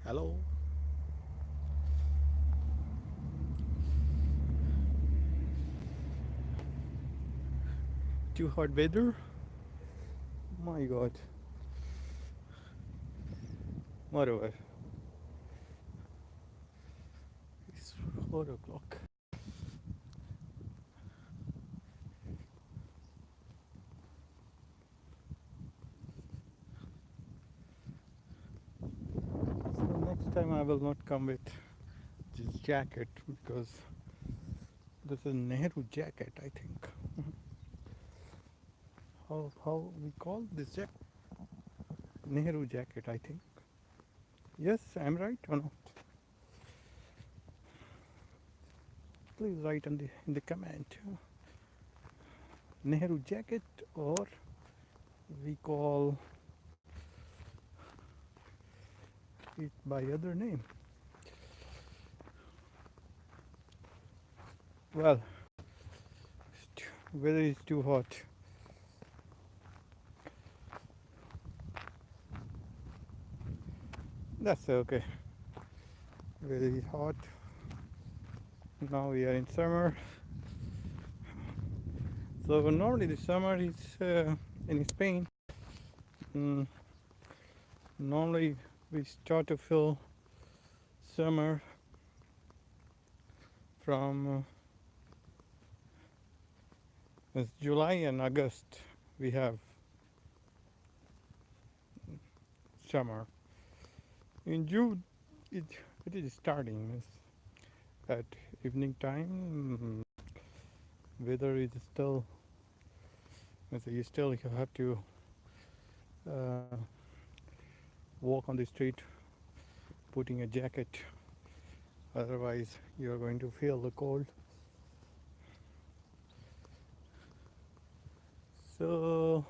Hello. Too hot weather? My god. Whatever. It's 4 o'clock. So next time I will not come with this jacket because this is Nehru jacket, I think. How we call this jacket? Nehru jacket, I think. Yes, I'm right or not? Please write in the comment. Nehru jacket, or we call it by other name. Well, weather is too hot. That's okay. Very hot. Now we are in summer. So normally the summer is in Spain. Mm, Normally we start to feel summer from it's July and August. We have summer. In June, it it is starting. At evening time. Weather is still. You have to uh, walk on the street, putting a jacket. Otherwise, you are going to feel the cold. So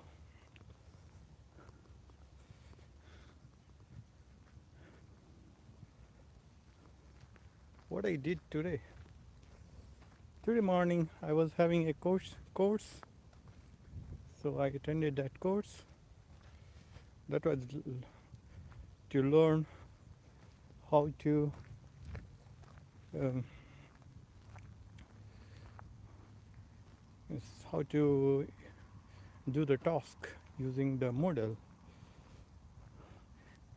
what I did today. Today morning I was having a course, so I attended that course. That was to learn how to um, how to do the task using the Moodle.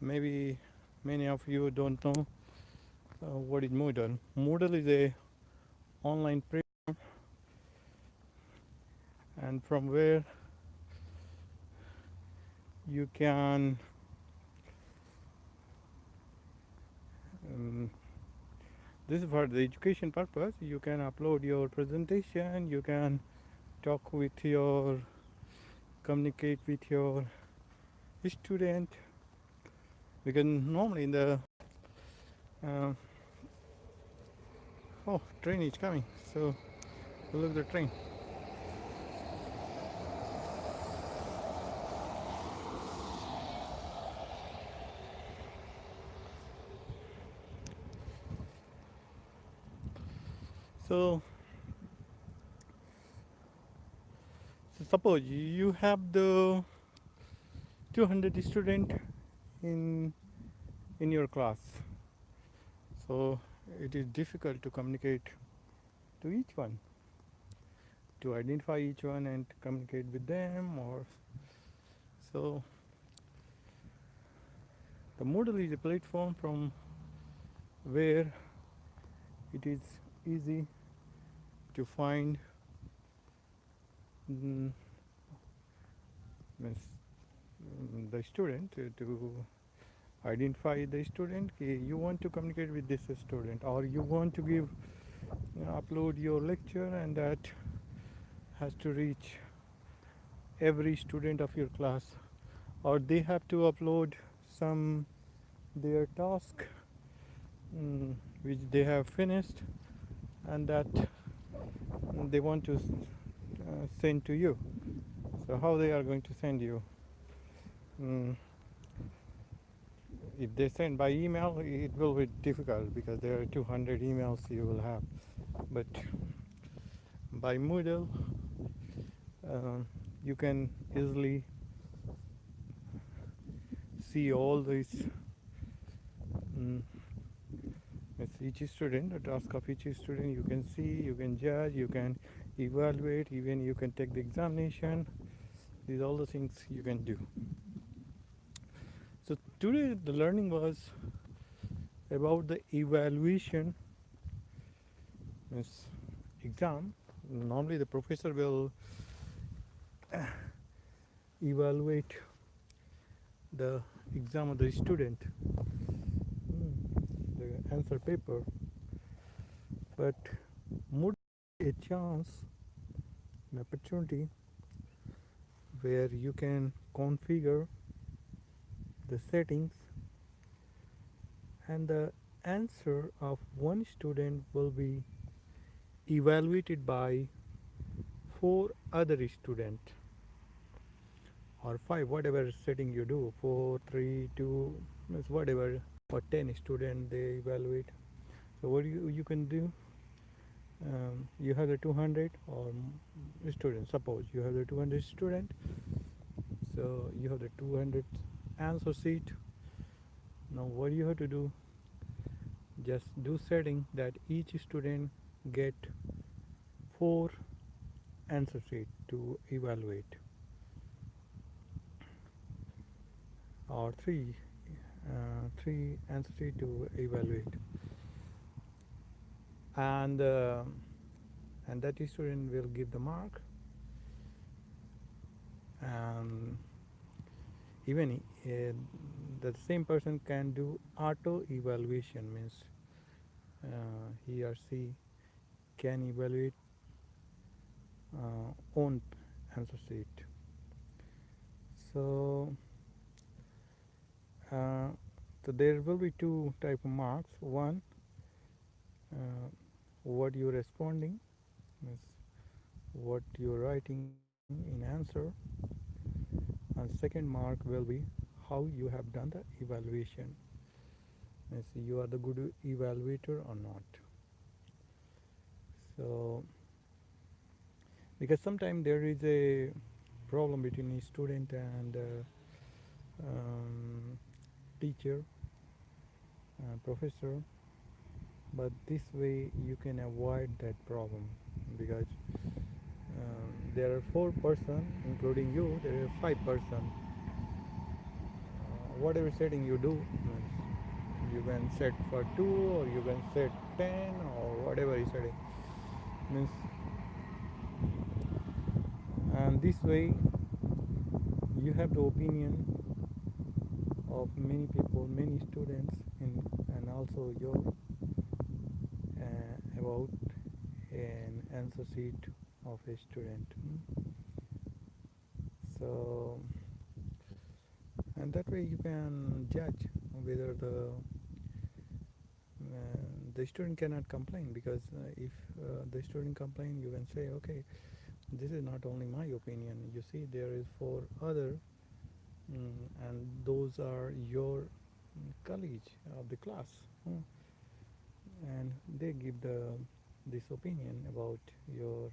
Maybe many of you don't know what is Moodle. Moodle is a online platform, and from where you can um, this is for the education purpose. You can upload your presentation, you can talk with your communicate with your student, because normally in the uh, oh, train is coming, so look the train. So, suppose you have the 200 student in in your class, so it is difficult to communicate to each one, to identify each one and communicate with them. Or so the Moodle is a platform from where it is easy to find mm, the student, to identify the student. You want to communicate with this student, or you want to give upload your lecture, and that has to reach every student of your class, or they have to upload some their task which they have finished, and that they want to send to you. So how they are going to send you? mm, if they send by email, it will be difficult because there are 200 emails you will have. But by Moodle, you can easily see all these mm, it's each student, the task of each student you can see, you can judge, you can evaluate, even you can take the examination. These all the things you can do. So today the learning was about the evaluation, means exam. Normally the professor will evaluate the exam of the student, the answer paper, but Moodle a chance, an opportunity where you can configure the settings, and the answer of one student will be evaluated by four other students, or five, whatever setting you do, 4, 3, 2, means whatever, or 10 students they evaluate. So what you can do, you have the 200 or students. Suppose you have the 200 student, so you have the 200 answer sheet. Now what you have to do, just do setting that each student get 4 answer sheet to evaluate, or 3 answer sheet to evaluate, and and that student will give the mark. And even the same person can do auto evaluation, means he or she can evaluate own answer sheet. So uh, so there will be two type of marks. One, what you're responding, means what you're writing in answer, and second mark will be how you have done the evaluation, means you are the good evaluator or not. So because sometimes there is a problem between a student and teacher, professor, but this way you can avoid that problem, because there are 4 person including you, there are 5 person. Whatever setting you do, you can set for 2 or you can set 10 or whatever you setting, means, and this way you have the opinion of many people, many students, and also your about an answer sheet of a student. So and that way you can judge whether the student cannot complain, because if the student complain, you can say, okay, this is not only my opinion, you see there is 4 other, and those are your colleagues of the class, and they give this opinion about your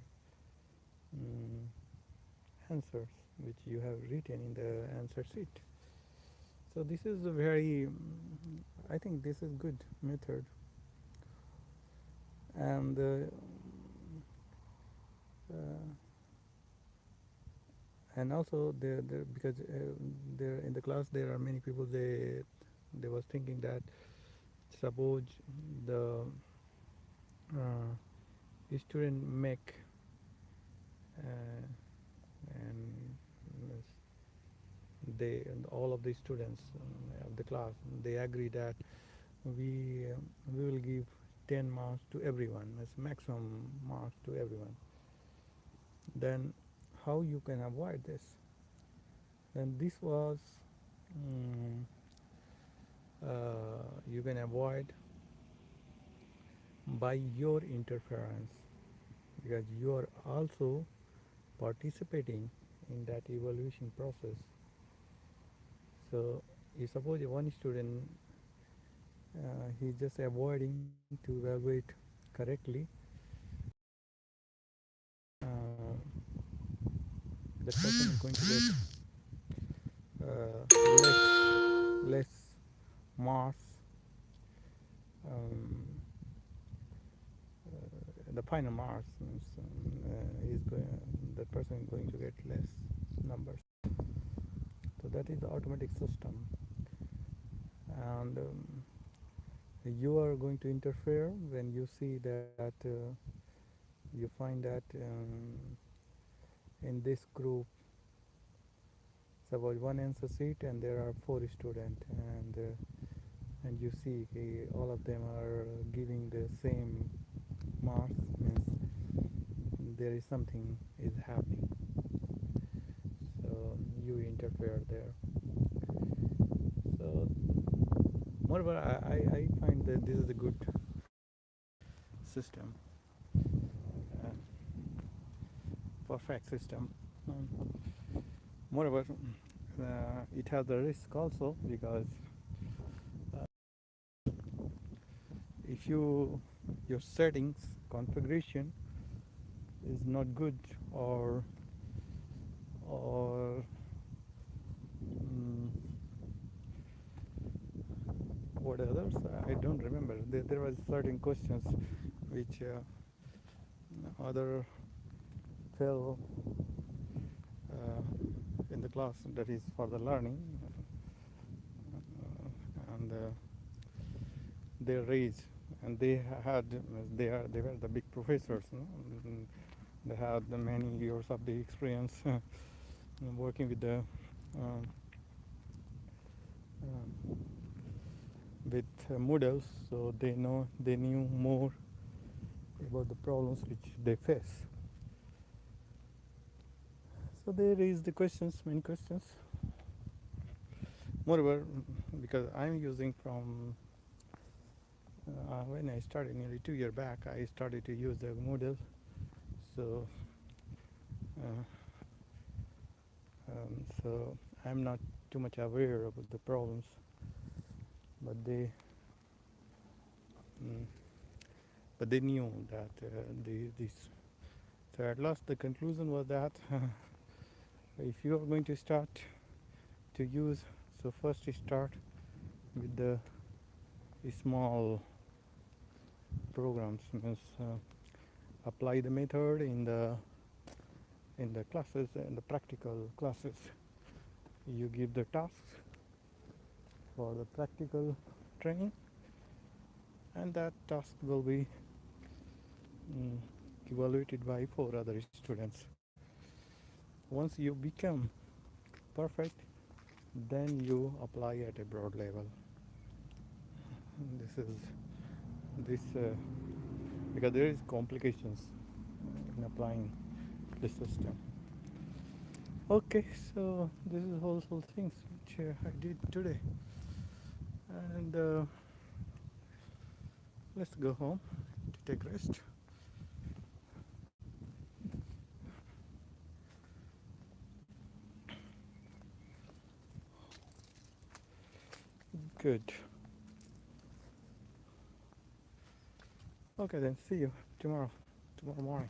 mm, answers which you have written in the answer sheet. So this is a very, I think this is good method. And uh, and also there, because there in the class there are many people, they was thinking that suppose the student make and they, and all of the students of the class, they agree that we will give 10 marks to everyone, as maximum marks to everyone. Then how you can avoid this? Then this was, um, you can avoid by your interference, because you are also participating in that evaluation process. So you suppose one student, he's just avoiding to evaluate correctly, uh, that person is going to get less marks the final marks means is going, that person is going to get less numbers. So that is the automatic system, and you are going to interfere when you see that you find that in this group suppose one answer sheet and there are 4 students, and you see all of them are giving the same marks means there is something is happening, so you interfere there. So moreover, I find that this is a good system, uh, perfect system. um, Moreover, it has a risk also, because uh, if your settings configuration is not good, or mm, what others, I don't remember. There was certain questions which other fell in the class that is for the learning, and they raised, and had they were the big professors, no? They had the many years of the experience working with the um, um, with Moodles, so they knew more about the problems which they face. So they raised the questions, many questions. Moreover, because I'm using from when I started nearly 2 years back, I started to use the Moodle. So, uh, so I'm not too much aware of the problems, but mm, they knew that this. So at last, the conclusion was that if you are going to start to use, so first you start with the small programs, means apply the method in the classes, in the practical classes. You give the tasks for the practical training, and that task will be mm, evaluated by 4 other students. Once you become perfect, then you apply at a broad level. This is this because there is complications in applying the system. Okay, so this is also things which I did today, and let's go home to take rest. Good. Okay, then see you tomorrow morning.